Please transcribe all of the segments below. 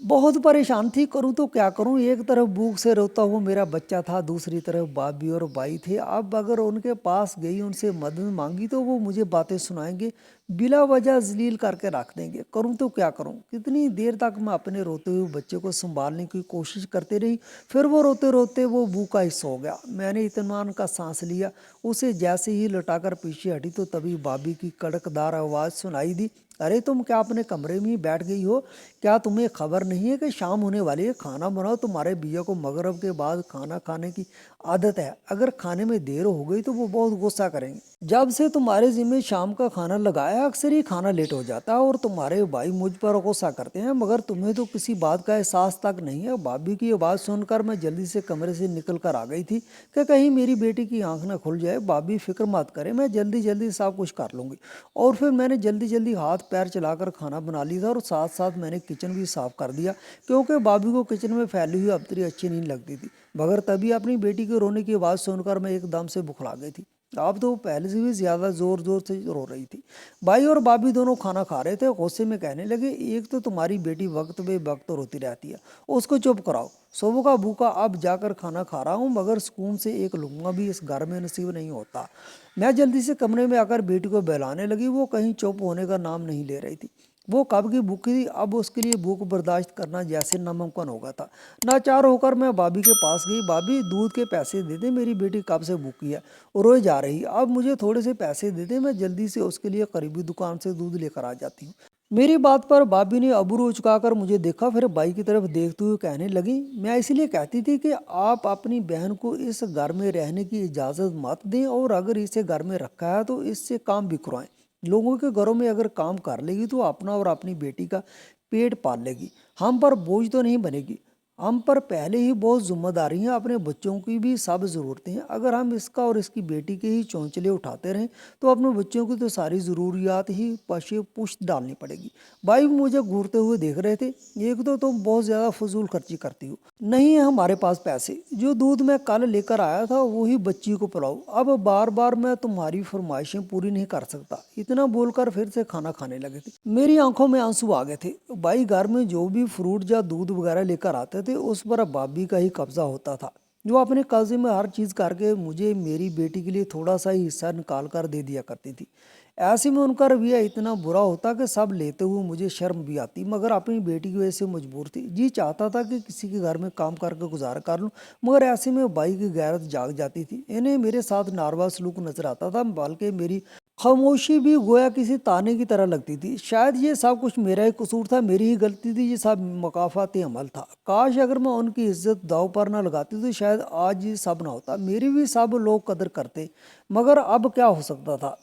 बहुत परेशान थी, करूँ तो क्या करूँ? एक तरफ भूख से रोता हुआ मेरा बच्चा था, दूसरी तरफ भाभी और भाई थे। अब अगर उनके पास गई, उनसे मदद माँगी तो वो मुझे बातें सुनाएँगे, बिला वजह ज़लील करके रख देंगे। करूँ तो क्या करूँ? कितनी देर तक मैं अपने रोते हुए बच्चे को सँभालने की कोशिश करती रही, फिर वो रोते-रोते वो भूखा ही सो गया। मैंने इत्मीनान का साँस लिया, उसे जैसे ही लौटाकर पीछे हटी तो तभी भाभी की कड़कदार आवाज़ सुनाई दी, अरे तुम क्या अपने कमरे में ही बैठ गई हो? क्या तुम्हें खबर नहीं है कि शाम होने वाली है? खाना बनाओ, तुम्हारे भैया को मगरिब के बाद खाना खाने की आदत है। अगर खाने में देर हो गई तो वो बहुत गुस्सा करेंगे। जब से तुम्हारे जिम्मे शाम का खाना लगाया, अक्सर ही खाना लेट हो जाता है और तुम्हारे भाई मुझ पर गुस्सा करते हैं, मगर तुम्हें तो किसी बात का एहसास तक नहीं है। भाभी की आवाज़ सुनकर मैं जल्दी से कमरे से निकल कर आ गई थी कि कहीं मेरी बेटी की आंख ना खुल जाए। भाभी फिक्र मत करे, मैं जल्दी जल्दी सब कुछ कर लूँगी। और फिर मैंने जल्दी जल्दी हाथ पैर चलाकर खाना बना लिया था और साथ साथ मैंने किचन भी साफ़ कर दिया, क्योंकि भाभी को किचन में फैली हुई अबतरी अच्छी नहीं लगती थी। मगर तभी अपनी बेटी के रोने की आवाज़ सुनकर मैं एकदम से बुखला गई थी। अब तो वो पहले से भी ज़्यादा ज़ोर ज़ोर से रो रही थी। भाई और भाभी दोनों खाना खा रहे थे, गुस्से में कहने लगे, एक तो तुम्हारी बेटी वक्त बे वक्त रोती रहती है, उसको चुप कराओ। सुबह का भूखा अब जाकर खाना खा रहा हूँ, मगर सुकून से एक लुंगा भी इस घर में नसीब नहीं होता। मैं जल्दी से कमरे में आकर बेटी को बहलाने लगी। वो कहीं चुप होने का नाम नहीं ले रही थी। वो कब की भूखी थी, अब उसके लिए भूख बर्दाश्त करना जैसे नामुमकिन हो गया था। नाचार होकर मैं भाभी के पास गई, भाभी दूध के पैसे दे दे, मेरी बेटी कब से भूखी है और रोए जा रही है। अब मुझे थोड़े से पैसे दे दे, मैं जल्दी से उसके लिए करीबी दुकान से दूध लेकर आ जाती हूँ। मेरी बात पर भाभी ने अबरू चुकाकर मुझे देखा, फिर भाई की तरफ देखते हुए कहने लगी, मैं इसलिए कहती थी कि आप अपनी बहन को इस घर में रहने की इजाज़त मत दें, और अगर इसे घर में रखा है तो इससे काम भी करवाएं। लोगों के घरों में अगर काम कर लेगी तो अपना और अपनी बेटी का पेट पाल लेगी, हम पर बोझ तो नहीं बनेगी। हम पर पहले ही बहुत जिम्मेदारी हैं, अपने बच्चों की भी सब ज़रूरतें हैं। अगर हम इसका और इसकी बेटी के ही चौंचले उठाते रहें तो अपने बच्चों की तो सारी ज़रूरियात ही पशे पुश्त डालनी पड़ेगी। भाई भी मुझे घूरते हुए देख रहे थे। एक तो तुम बहुत ज़्यादा फजूल खर्ची करती हो, नहीं है हमारे पास पैसे, जो दूध मैं कल लेकर आया था वही बच्ची को पिलाओ। अब बार बार मैं तुम्हारी फरमाइशें पूरी नहीं कर सकता। इतना बोलकर फिर से खाना खाने लगे थे। मेरी आंखों में आंसू आ गए थे। भाई घर में जो भी फ्रूट या दूध वगैरह लेकर आते थे उस पर भाभी का ही कब्जा होता था, जो अपने कब्जे में हर चीज़ करके मुझे मेरी बेटी के लिए थोड़ा सा ही हिस्सा निकाल कर दे दिया करती थी। ऐसे में उनका रवैया इतना बुरा होता कि सब लेते हुए मुझे शर्म भी आती, मगर अपनी बेटी की वजह से मजबूर थी। जी चाहता था कि किसी के घर में काम करके गुजारा कर लूँ, मगर ऐसे में भाई की गैरत जाग जाती थी। इन्हें मेरे साथ नारवा सलूक नजर आता था, बल्कि मेरी खामोशी भी गोया किसी ताने की तरह लगती थी। शायद ये सब कुछ मेरा ही कसूर था, मेरी ही गलती थी, ये सब मकाफाती अमल था। काश अगर मैं उनकी इज्जत दाव पर ना लगाती तो शायद आज ये सब ना होता, मेरी भी सब लोग कदर करते। मगर अब क्या हो सकता था?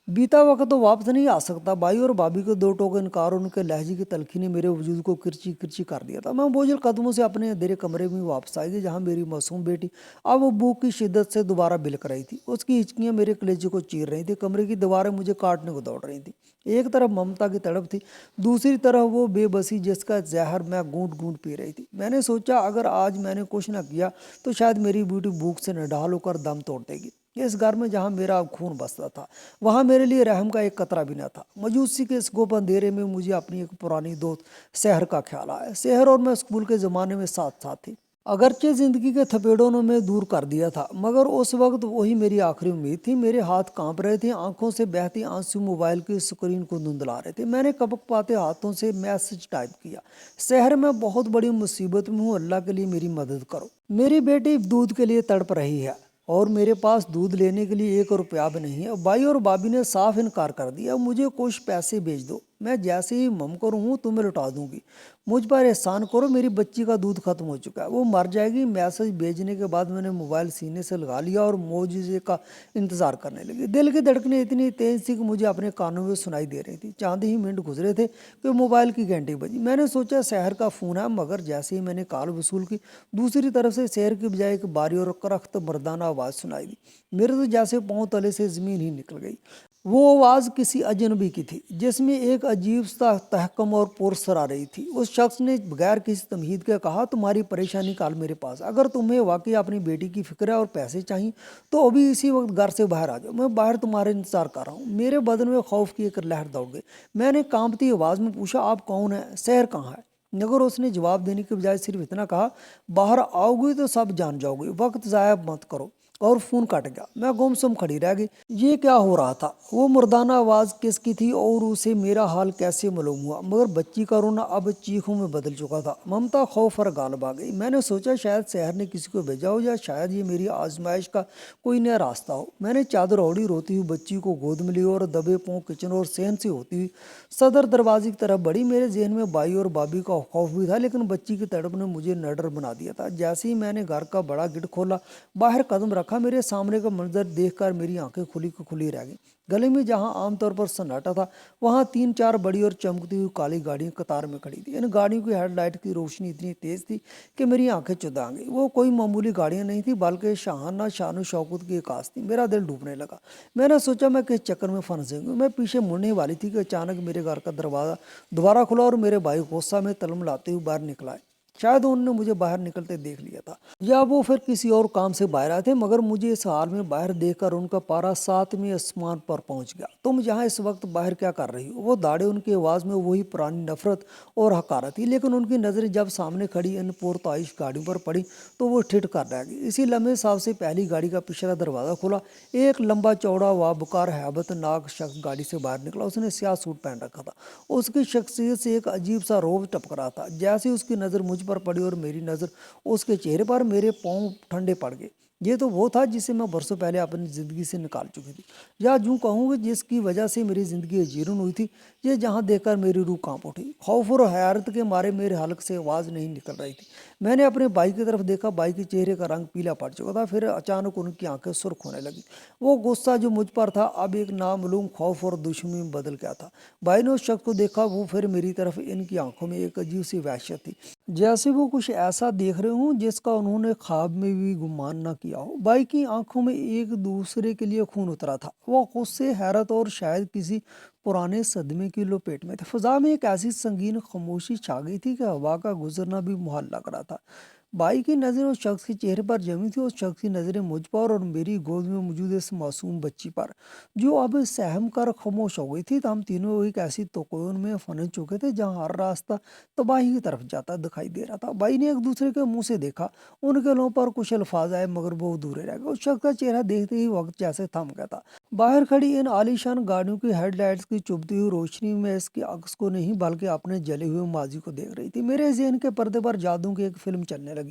बीता वक्त तो वापस नहीं आ सकता। भाई और भाभी के दो टोके इनकार और उनके लहजे की तलखी ने मेरे वजूद को किरची किरची कर दिया था। मैं बोझल कदमों से अपने अंधेरे कमरे में वापस आई थी, जहाँ मेरी मासूम बेटी अब वो भूख की शिद्दत से दोबारा बिलक रही थी। उसकी हिचकियाँ मेरे कलेजे को चीर रही थी, कमरे की दीवारें मुझे काटने को दौड़ रही थी। एक तरफ ममता की तड़प थी, दूसरी तरफ वो बेबसी जिसका जहर मैं घूंट घूंट पी रही थी। मैंने सोचा अगर आज मैंने कुछ न किया तो शायद मेरी बेटी भूख से नढाल होकर दम तोड़ देगी। इस घर में जहाँ मेरा खून बसता था वहाँ मेरे लिए रहम का एक कतरा भी न था। मजूसी के इस गोप अंधेरे में मुझे अपनी एक पुरानी दोस्त शहर का ख्याल आया। शहर और मैं स्कूल के ज़माने में साथ साथ थे। अगरचे ज़िंदगी के थपेड़ों ने मैं दूर कर दिया था, मगर उस वक्त वही मेरी आखिरी उम्मीद थी। मेरे हाथ कांप रहे थे, आंखों से बहती आंसू मोबाइल की स्क्रीन को धुंधला रहे थे। मैंने कपक पाते हाथों से मैसेज टाइप किया, शहर में बहुत बड़ी मुसीबत में हूँ, अल्लाह के लिए मेरी मदद करो। मेरी बेटी दूध के लिए तड़प रही है और मेरे पास दूध लेने के लिए 1 रुपया भी नहीं है। भाई और भाभी ने साफ इनकार कर दिया। मुझे कुछ पैसे भेज दो, मैं जैसे ही मुमकिन हूँ तुम्हें लौटा दूंगी। मुझ पर एहसान करो, मेरी बच्ची का दूध खत्म हो चुका है, वो मर जाएगी। मैसेज भेजने के बाद मैंने मोबाइल सीने से लगा लिया और मोजे का इंतजार करने लगी। दिल की धड़कनें इतनी तेज थी कि मुझे अपने कानों में सुनाई दे रही थी। चांद ही मिनट गुजरे थे कि मोबाइल की घंटी बजी। मैंने सोचा शहर का फ़ोन है, मगर जैसे ही मैंने कॉल वसूल की, दूसरी तरफ से शहर की बजाय एक बारी और करख्त मर्दाना आवाज़ सुनाई दी। मेरे तो जैसे पाँव तले से ज़मीन ही निकल गई। वो आवाज़ किसी अजनबी की थी, जिसमें एक अजीब सा तहकम और पुरसर आ रही थी। उस शख्स ने बगैर किसी तमहीद के कहा, तुम्हारी परेशानी काल मेरे पास, अगर तुम्हें वाकई अपनी बेटी की फिक्र है और पैसे चाहिए तो अभी इसी वक्त घर से बाहर आ जाओ, मैं बाहर तुम्हारे इंतजार कर रहा हूँ। मेरे बदन में खौफ की एक लहर दौड़ गई। मैंने कांपती आवाज़ में पूछा, आप कौन है? शहर कहाँ है? मगर उसने जवाब देने के बजाय सिर्फ इतना कहा, बाहर आओगे तो सब जान जाओगे, वक्त ज़ाया मत करो। और फ़ोन कट गया। मैं गुमसुम खड़ी रह गई। ये क्या हो रहा था? वो मुर्दाना आवाज़ किसकी थी और उसे मेरा हाल कैसे मालूम हुआ? मगर बच्ची का रोना अब चीखों में बदल चुका था। ममता खौफ और गालब आ गई। मैंने सोचा शायद शहर ने किसी को भेजा हो या शायद ये मेरी आजमाइश का कोई नया रास्ता हो। मैंने चादर ओढ़ी, रोती हुई बच्ची को गोद में ली और दबे पाँव किचन और सहन से होती हुई सदर दरवाजे की तरफ बढ़ी। मेरे जहन में बाई और बाबी का खौफ भी था, लेकिन बच्ची की तड़प ने मुझे निडर बना दिया था। जैसे ही मैंने घर का बड़ा गेट खोला, बाहर कदम रखा, मेरे सामने का मंजर देखकर मेरी आंखें खुली की खुली रह गई। गली में जहां आमतौर पर सन्नाटा था, वहां 3-4 बड़ी और चमकती हुई काली गाड़ियां कतार में खड़ी थी। इन गाड़ियों की हेडलाइट की रोशनी इतनी तेज थी कि मेरी आंखें चुदा गई। वो कोई मामूली गाड़ियां नहीं थी, बल्कि शाहाना शान शौकत की आकाश थी। मेरा दिल डूबने लगा। मैंने सोचा मैं किस चक्कर में फंस गई। मैं पीछे मुड़ने वाली थी कि अचानक मेरे घर का दरवाजा दोबारा खुला और मेरे भाई गुस्सा में तलमलाते हुए बाहर निकल आए। शायद उन्होंने मुझे बाहर निकलते देख लिया था, या वो फिर किसी और काम से बाहर आए थे, मगर मुझे इस हाल में बाहर देखकर उनका पारा 7वें आसमान पर पहुंच गया। तुम यहाँ इस वक्त बाहर क्या कर रही हो? वो दाढ़े, उनकी आवाज़ में वही पुरानी नफरत और हकारत थी, लेकिन उनकी नज़रें जब सामने खड़ी इन पुरताइश गाड़ियों पर पड़ी तो वो ठिठ कर रह गई। इसी लम्हे सबसे पहली गाड़ी का पिछला दरवाज़ा खुला। एक लंबा चौड़ा वाबकार हैबतनाक शख्स गाड़ी से बाहर निकला। उसने स्याह सूट पहन रखा था। उसकी शख्सियत से एक अजीब सा रौब टपक रहा था। जैसे उसकी नज़र मुझ पर पड़ी और मेरी नज़र उसके चेहरे पर, मेरे पाँव ठंडे पड़ गए। ये तो वो था जिसे मैं बरसों पहले अपनी ज़िंदगी से निकाल चुकी थी, या यूँ कहूँ कि जिसकी वजह से मेरी ज़िंदगी जीर्ण हुई थी। ये जहाँ देखकर मेरी रूह कांप उठी। खौफ और हैरत के मारे मेरे हलक से आवाज़ नहीं निकल रही थी। मैंने अपने भाई की तरफ देखा। भाई के चेहरे का रंग पीला पड़ चुका था। फिर अचानक उनकी आंखें सुर्ख होने लगी। वो गुस्सा जो मुझ पर था अब एक नामालूम खौफ और दुश्मनी में बदल गया था। भाई ने उस शख्स को देखा, वो फिर मेरी तरफ। इनकी आंखों में एक अजीब सी वहशत थी, जैसे वो कुछ ऐसा देख रहे हों जिसका उन्होंने ख्वाब में भी गुमान ना किया हो। भाई की आंखों में एक दूसरे के लिए खून उतरा था। वो गुस्से, हैरत और शायद किसी पुराने सदमे की लपेट में थे। फिजा में एक ऐसी संगीन खामोशी छा गई थी कि हवा का गुजरना भी मुहाल लग रहा था। भाई की नज़रें उस शख्स के चेहरे पर जमी थी, उस शख्स की नज़रें मुझ पर और मेरी गोद में मौजूद इस मासूम बच्ची पर, जो अब सहम कर खामोश हो गई थी। तो हम तीनों एक ऐसी तोकून में फंस चुके थे जहाँ हर रास्ता तबाही की तरफ जाता दिखाई दे रहा था। भाई ने एक दूसरे के मुंह से देखा। उनके मुंह पर कुछ अल्फाज आए, मगर वो अधूरे रह गए। उस शख्स का चेहरा देखते ही वक्त जैसे थम गया था। बाहर खड़ी इन आलीशान गाड़ियों की हेडलाइट्स की चुभती हुई रोशनी में इसके अक्स को नहीं, बल्कि अपने जले हुए माजी को देख रही थी। मेरे ज़हन के पर्दे पर जादू की एक फिल्म चलने लगी।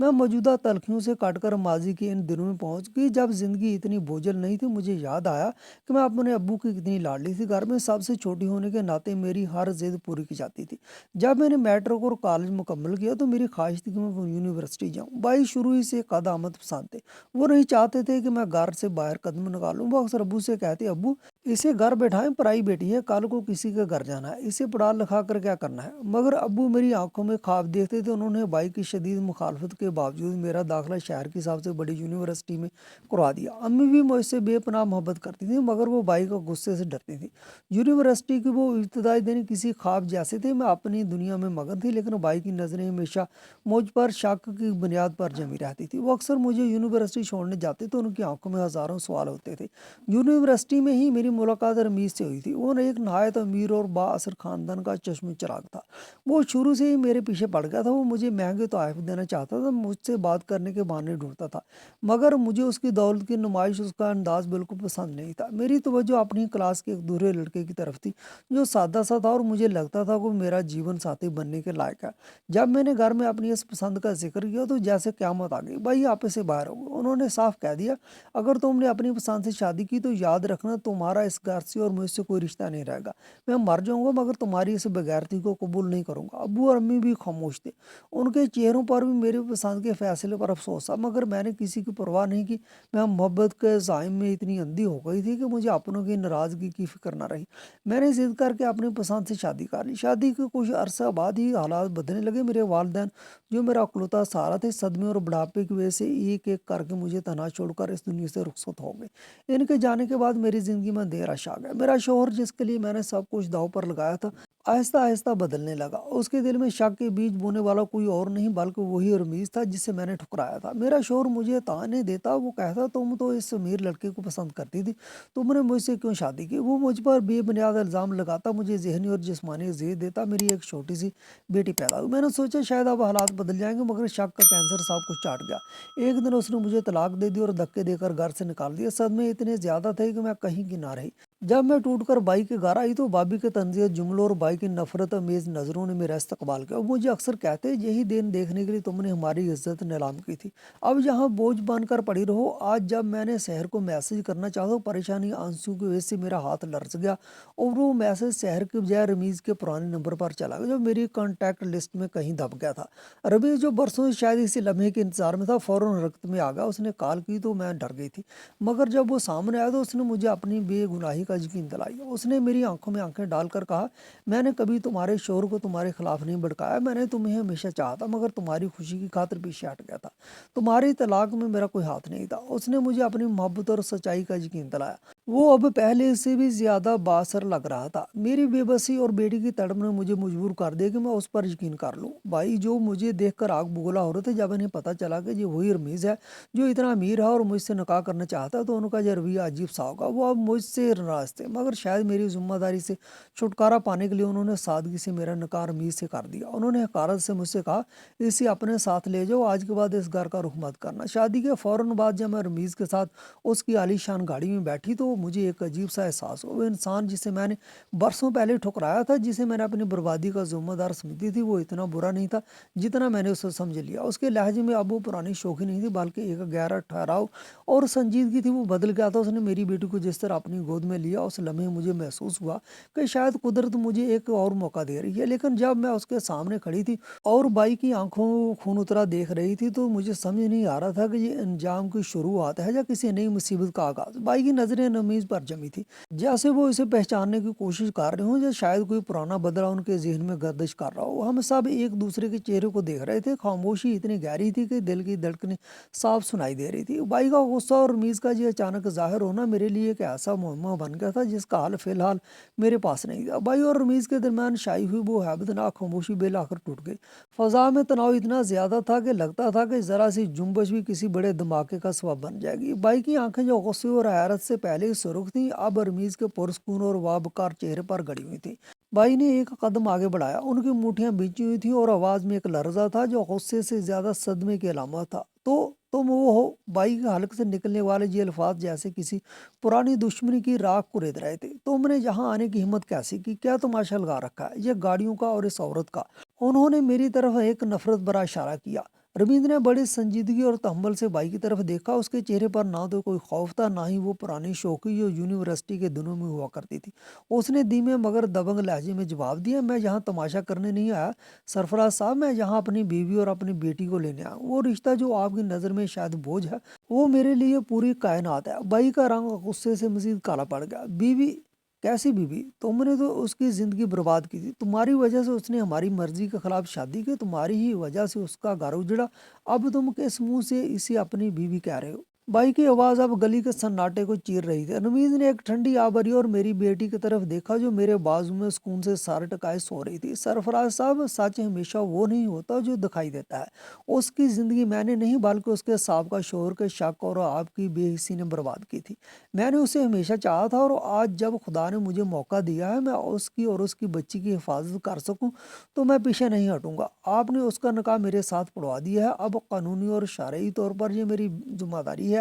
मैं मौजूदा तलखियों से काटकर माजी के इन दिनों में पहुंच गई जब जिंदगी इतनी बोझल नहीं थी। मुझे याद आया कि मैं अपने अब्बू की कितनी लाडली थी। घर में सबसे छोटी होने के नाते मेरी हर जिद पूरी की जाती थी। जब मैंने मैट्रिक और कॉलेज मुकम्मल किया तो मेरी ख्वाहिश थी कि मैं यूनिवर्सिटी जाऊँ। भाई शुरू ही से कद आमद पसंद थे। वो नहीं चाहते थे कि मैं घर से बाहर कदम निकालूं। वो अक्सर अब्बू से कहते, अब्बू इसे घर बैठाएं, पराई बेटी है, कल को किसी के घर जाना है, इसे पढ़ा लिखा कर क्या करना है। मगर अब्बू मेरी आंखों में ख्वाब देखते थे। उन्होंने भाई की शदीद मुखालफत के बावजूद मेरा दाखिला शहर की सबसे बड़ी यूनिवर्सिटी में करवा दिया। अम्मी भी मुझसे बेपनाह मोहब्बत करती थी, मगर वो भाई को गुस्से से डरती थी। यूनिवर्सिटी की वो इब्तदाई दिन किसी ख्वाब जैसे थे। मैं अपनी दुनिया में मगन थी, लेकिन भाई की नज़रें हमेशा मुझ पर शक की बुनियाद पर जमी रहती थी। वो अक्सर मुझे यूनिवर्सिटी छोड़ने जाते तो उनकी आंखों में हज़ारों सवाल होते थे। यूनिवर्सिटी में ही मेरी मुलाकात रमीज से हुई थी। वो एक नहायत अमीर और बाअसर ख़ानदान का चश्मे चिराग था। वो शुरू से ही मेरे पीछे पड़ गया था। वो मुझे महंगे तोहफे देना चाहता था, मुझसे बात करने के बहाने ढूंढता था, मगर मुझे उसकी दौलत की नुमाइश, उसका अंदाज बिल्कुल पसंद नहीं था। मेरी तवज्जो अपनी क्लास के एक दूसरे लड़के की तरफ थी जो सादा सा था और मुझे लगता था कि मेरा जीवन साथी बनने के लायक है। जब मैंने घर में अपनी इस पसंद का जिक्र किया तो जैसे क़यामत आ गई। भाई आपस से बाहर हो गए। उन्होंने साफ कह दिया, अगर तुमने अपनी पसंद से शादी की तो याद रखना तुम्हारा इस घर से और मुझसे कोई रिश्ता नहीं रहेगा। मैं मर जाऊंगा मगर तुम्हारी इस बेगैरती को कबूल नहीं करूंगा। अब्बू और अम्मी भी खामोश थे। उनके चेहरों पर भी मेरी पसंद के फैसले पर अफसोस था, मगर मैंने किसी की परवाह नहीं की। मैं मोहब्बत के ज़ाइम में इतनी अंधी हो गई थी कि मुझे अपनों की नाराज़गी की फिक्र न रही। मैंने जिद करके अपनी पसंद से शादी कर ली। शादी के कुछ अरसा बाद ही हालात बदलने लगे। मेरे वालिदैन जो मेरा अकलौता सहारा थे, सदमे और बुढ़ापे की वजह से एक एक करके मुझे तनहा छोड़कर इस दुनिया से रुखसत हो गए। इनके जाने के बाद मेरी ज़िंदगी में अंधेरा छा गया। मेरा शौहर, जिसके लिए मैंने सब कुछ दांव पर लगाया था, आहिस्ता आहिस्ता बदलने लगा। उसके दिल में शक के बीज बोने वाला कोई और नहीं, बल्कि वही रमीज़ था जिसे मैंने ठुकराया था। मेरा शौहर मुझे ताने देता, वो कहता तुम तो इस अमीर लड़के को पसंद करती थी, तुमने मुझसे क्यों शादी की? वो मुझ पर बेबुनियाद इल्ज़ाम लगाता, मुझे ज़हनी और जिस्मानी अज़ियत देता। मेरी एक छोटी सी बेटी पैदा हुई। मैंने सोचा शायद अब हालात बदल जाएंगे, मगर शक का कैंसर सब कुछ चाट गया। एक दिन उसने मुझे तलाक दे दी और धक्के देकर घर से निकाल दिया। सदमे इतने ज़्यादा थे कि मैं कहीं की ना रही। जब मैं टूटकर बाई के घर आई तो भाभी के तंज़ियत जुमलों और बाई की नफरत अमेज़ नज़रों ने मेरा इस्तकबाल किया। वो मुझे अक्सर कहते, यही दिन देखने के लिए तुमने हमारी इज्जत नीलाम की थी, अब यहाँ बोझ बनकर पड़ी रहो। आज जब मैंने शहर को मैसेज करना चाहा तो परेशानी आंसू की वजह से मेरा हाथ लरस गया और वो मैसेज शहर के बजाय रमीज़ के पुराने नंबर पर चला गया, जो मेरी कॉन्टैक्ट लिस्ट में कहीं दब गया था। रमीज़, जो बरसों से शायद इसी लम्हे के इंतजार में था, फौरन रक्त में आ गया। उसने कॉल की तो मैं डर गई थी, मगर जब वो सामने आया तो उसने मुझे अपनी बेगुनाही का यकीन दिलाया। उसने मेरी आंखों में आंखें डालकर कहा, मैंने कभी तुम्हारे शोहर को तुम्हारे खिलाफ नहीं भड़काया, मैंने तुम्हें हमेशा चाहा था, मगर तुम्हारी खुशी की खातिर पीछे हट गया था। तुम्हारी तलाक में मेरा कोई हाथ नहीं था। उसने मुझे अपनी मोहब्बत और सच्चाई का यकीन दिलाया। वो अब पहले से भी ज्यादा बासर लग रहा था। मेरी बेबसी और बेटी की तड़प ने मुझे मजबूर कर दिया कि मैं उस पर यकीन कर लूं। भाई, जो मुझे देखकर आग बबूला हो रहे थे, जब इन्हें पता चला कि ये वही रमीज़ है जो इतना अमीर है और मुझसे निकाह करना चाहता है, तो उनका जो रवैया अजीब सा होगा। वो अब मुझसे नाराज थे, मगर शायद मेरी जिम्मेदारी से छुटकारा पाने के लिए उन्होंने सादगी से मेरा निकाह रमीज़ से कर दिया। उन्होंने हकारत से मुझसे कहा, इसे अपने साथ ले जाओ, आज के बाद इस घर का रुख मत करना। शादी के फौरन बाद जब मैं रमीज़ के साथ उसकी आलीशान गाड़ी में बैठी तो मुझे एक अजीब सा एहसास हुआ। वो इंसान जिसे मैंने बरसों पहले ठुकराया था, जिसे मैंने अपनी बर्बादी का जिम्मेदार समझती थी, वो इतना बुरा नहीं था जितना मैंने उसे समझ लिया। उसके लहजे में अब वो पुरानी शौकी नहीं थी, बल्कि एक गहरा ठहराव और संजीदगी थी। वो बदल गया था। उसने मेरी बेटी को जिस तरह अपनी गोद में लिया, उस लम्हे मुझे महसूस हुआ कि शायद कुदरत मुझे एक और मौका दे रही है। लेकिन जब मैं उसके सामने खड़ी थी और बाई की आंखों खून उतरा देख रही थी, तो मुझे समझ नहीं आ रहा था कि ये अंजाम की शुरुआत है या किसी नई मुसीबत का आगाज। बाई की नजरें नमीज पर जमी थी, जैसे वो इसे पहचानने की कोशिश कर रहे हो, या शायद कोई पुराना बदला उनके जहन में गर्दिश कर रहा हो। हम सब एक दूसरे के चेहरे को देख रहे थे। खामोशी इतनी गहरी थी कि दिल की धड़कनें साफ सुनाई दे रही थी। बाई का गुस्सा और रमीज का ये अचानक जाहिर होना मेरे लिए एक ऐसा मुअम्मा बन गया था जिसका हल फिलहाल मेरे पास नहीं था। बाई और रमीज के दरमियान छाई हुई वो हैबतनाक खामोशी बेलाखिर टूट गई। फजा में तनाव इतना ज्यादा था कि लगता था कि जरा सी जुम्बश भी किसी बड़े धमाके का सबब बन जाएगी। बाई की आंखें जो गुस्से और हैरत से पहले ही सुर्ख थी, अब रमीज के पुरस्कून और वाबकार चेहरे पर गड़ी हुई थी। बाई ने एक कदम आगे बढ़ाया। उनकी मुठ्ठियां बिंची हुई थी और आवाज में एक लर्जा था जो गुस्से से ज्यादा सदमे की अलामत था। तो तुम वो हो? बाई के हलक से निकलने वाले ये अल्फाज जैसे किसी पुरानी दुश्मनी की राख को रेत रहे थे। तुमने यहाँ आने की हिम्मत कैसी की? क्या तमाशा लगा रखा है ये गाड़ियों का और इस औरत का? उन्होंने मेरी तरफ एक नफरत भरा इशारा किया। रविंद्र ने बड़ी संजीदगी और तहम्मुल से बाई की तरफ देखा। उसके चेहरे पर ना तो कोई खौफ था, ना ही वो पुरानी शौकी जो यूनिवर्सिटी के दिनों में हुआ करती थी। उसने धीमे मगर दबंग लहजे में जवाब दिया, मैं यहाँ तमाशा करने नहीं आया सरफराज साहब, मैं यहाँ अपनी बीवी और अपनी बेटी को लेने आया। वो रिश्ता जो आपकी नज़र में शायद बोझ है, वो मेरे लिए पूरी कायनात है। बाई का रंग गुस्से से मजीद काला पड़ गया। बीवी? कैसी बीवी? तुमने तो उसकी जिंदगी बर्बाद की थी। तुम्हारी वजह से उसने हमारी मर्जी के खिलाफ शादी की, तुम्हारी ही वजह से उसका घर उजड़ा। अब तुम किस मुंह से इसे अपनी बीवी कह रहे हो? बाई की आवाज अब गली के सन्नाटे को चीर रही थी। नवीज ने एक ठंडी आबरी और मेरी बेटी की तरफ देखा जो मेरे बाजू में सुकून से सर टकाए सो रही थी। सरफराज साहब, सच हमेशा वो नहीं होता जो दिखाई देता है। उसकी जिंदगी मैंने नहीं, बल्कि उसके साबका शोहर के शक और आपकी बेहिसी ने बर्बाद की थी। मैंने उसे हमेशा चाहा था, और आज जब खुदा ने मुझे मौका दिया है मैं उसकी और उसकी बच्ची की हिफाजत कर सकूं, तो मैं पीछे नहीं हटूंगा। आपने उसका निकाह मेरे साथ पढ़वा दिया है, अब कानूनी और शरई तौर पर यह मेरी जिम्मेदारी है।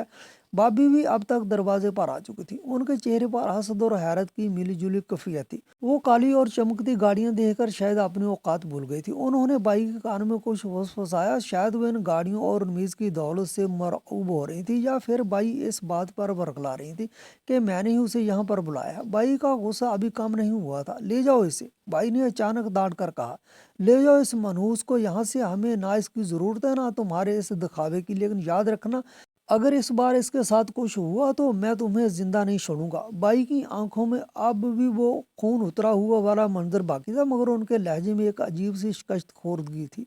भाभी भी अब तक दरवाजे पर आ चुकी थी। उनके चेहरे पर हसद और हैरत की मिली जुली कैफियत थी। वो काली और चमकती गाड़ियां देखकर शायद अपनी औकात भूल गई थी। उन्होंने बाई के कान में कुछ फुसफुसाया। शायद वो इन गाड़ियों और मीज की दौलत से मरऊब हो रही थी, या फिर बाई इस बात पर बरगला रही थी कि मैंने ही उसे यहाँ पर बुलाया। बाई का गुस्सा अभी कम नहीं हुआ था। ले जाओ इसे, बाई ने अचानक दाट कर कहा। ले जाओ इस मनहूस को यहाँ से, हमें ना इसकी जरूरत है ना तुम्हारे इस दिखावे की। लेकिन याद रखना, अगर इस बार इसके साथ कुछ हुआ तो मैं तुम्हें जिंदा नहीं छोड़ूंगा। बाई की आंखों में अब भी वो खून उतरा हुआ वाला मंजर बाकी था, मगर उनके लहजे में एक अजीब सी शिकस्त खोरदगी थी।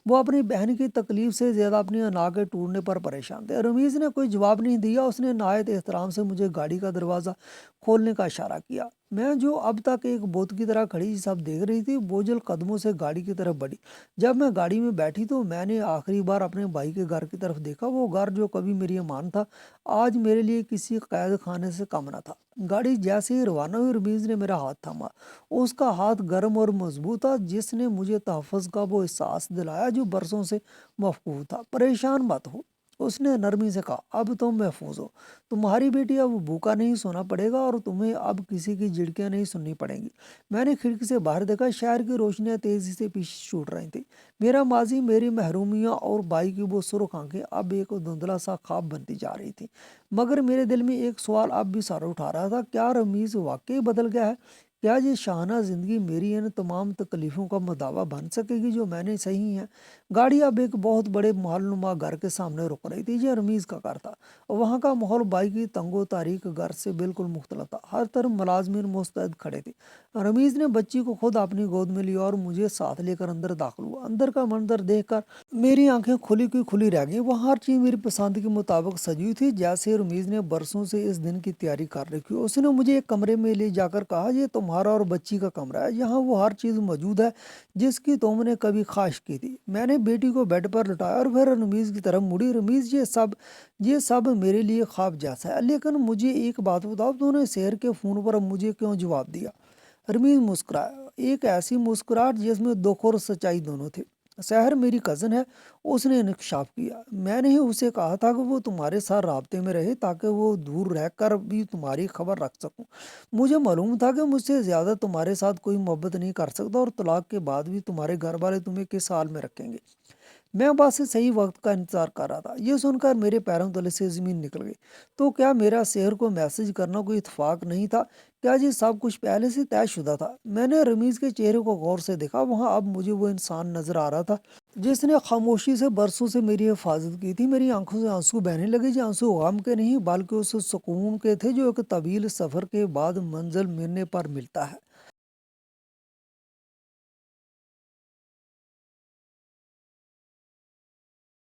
वो अपनी बहन की तकलीफ से ज्यादा अपनी अना के टूटने पर परेशान थे। रमीज ने कोई जवाब नहीं दिया। उसने नायत एहतराम से मुझे गाड़ी का दरवाजा खोलने का इशारा किया। मैं जो अब तक एक बोत की तरह खड़ी सब देख रही थी, बोझल कदमों से गाड़ी की तरफ बढ़ी। जब मैं गाड़ी में बैठी तो मैंने आखिरी बार अपने भाई के घर की तरफ देखा। वो घर जो कभी मेरी अमान था, आज मेरे लिए किसी कैद खाने से कम न था। गाड़ी जैसे ही रवाना हुई, रमीज ने मेरा हाथ थामा। उसका हाथ गर्म और मजबूत था, जिसने मुझे तहफ़्फ़ुज़ का वो एहसास दिलाया जो बरसों से मफकूर था। परेशान मत हो, उसने नरमी से कहा, अब तुम महफूज हो। तुम्हारी बेटी अब भूखा नहीं सोना पड़ेगा और तुम्हें अब किसी की झिड़कियां नहीं सुननी पड़ेंगी। मैंने खिड़की से बाहर देखा, शहर की रोशनियां तेजी से पीछे छूट रही थी। मेरा माजी, मेरी महरूमियां और भाई की वो सुर्ख आंखें अब एक धुंधला सा ख्वाब बनती जा रही थी। मगर मेरे दिल में एक सवाल अब भी सर उठा रहा था, क्या रमीज वाकई बदल गया है? क्या ये शाहाना जिंदगी मेरी इन तमाम तकलीफों का मदावा बन सकेगी जो मैंने सही है? गाड़ी अब एक बहुत बड़े महलनुमा घर के सामने रुक रही थी। ये रमीज का घर था। वहाँ का माहौल बाई की तंगो तारीख घर से बिल्कुल मुख्तलिफ था। हर तरफ मुलाजमीन मुस्तैद खड़े थे। रमीज ने बच्ची को खुद अपनी गोद में लिया और मुझे साथ लेकर अंदर दाखिल हुआ। अंदर का मंजर देखकर मेरी आंखें खुली की खुली रह गई। वहाँ हर चीज मेरी पसंद के मुताबिक सजी हुई थी, जैसे रमीज ने बरसों से इस दिन की तैयारी कर रखी हो। उसने मुझे एक कमरे में ले जाकर कहा, ये तुम्हारा और बच्ची का कमरा है। यहाँ वो हर चीज मौजूद है जिसकी तुमने कभी ख्वाहिश की थी। मैंने बेटी को बेड पर लटाया और फिर रमीज की तरफ मुड़ी। रमीज, ये सब मेरे लिए ख्वाब जैसा है, लेकिन मुझे एक बात बताओ, तूने शहर के फ़ोन पर मुझे क्यों जवाब दिया? रमीज मुस्कुराया, एक ऐसी मुस्कुराहट जिसमें दुख और सच्चाई दोनों थे। शहर मेरी कज़न है, उसने इंकशाफ किया। मैंने ही उसे कहा था कि वो तुम्हारे साथ राब्ते में रहे ताकि वो दूर रहकर भी तुम्हारी खबर रख सकूं। मुझे मालूम था कि मुझसे ज़्यादा तुम्हारे साथ कोई मोहब्बत नहीं कर सकता और तलाक के बाद भी तुम्हारे घर वाले तुम्हें किस हाल में रखेंगे। मैं बस सही वक्त का इंतजार कर रहा था। ये सुनकर मेरे पैरों तले से ज़मीन निकल गई। तो क्या मेरा शेर को मैसेज करना कोई इत्तेफाक नहीं था? क्या ये सब कुछ पहले से तयशुदा था? मैंने रमीज़ के चेहरे को गौर से देखा। वहाँ अब मुझे वो इंसान नजर आ रहा था जिसने खामोशी से बरसों से मेरी हिफाजत की थी। मेरी आंखों से आंसू बहने लगे, जो आंसू गम के नहीं बल्कि उस सुकून के थे जो एक तवील सफ़र के बाद मंजिल मिलने पर मिलता है।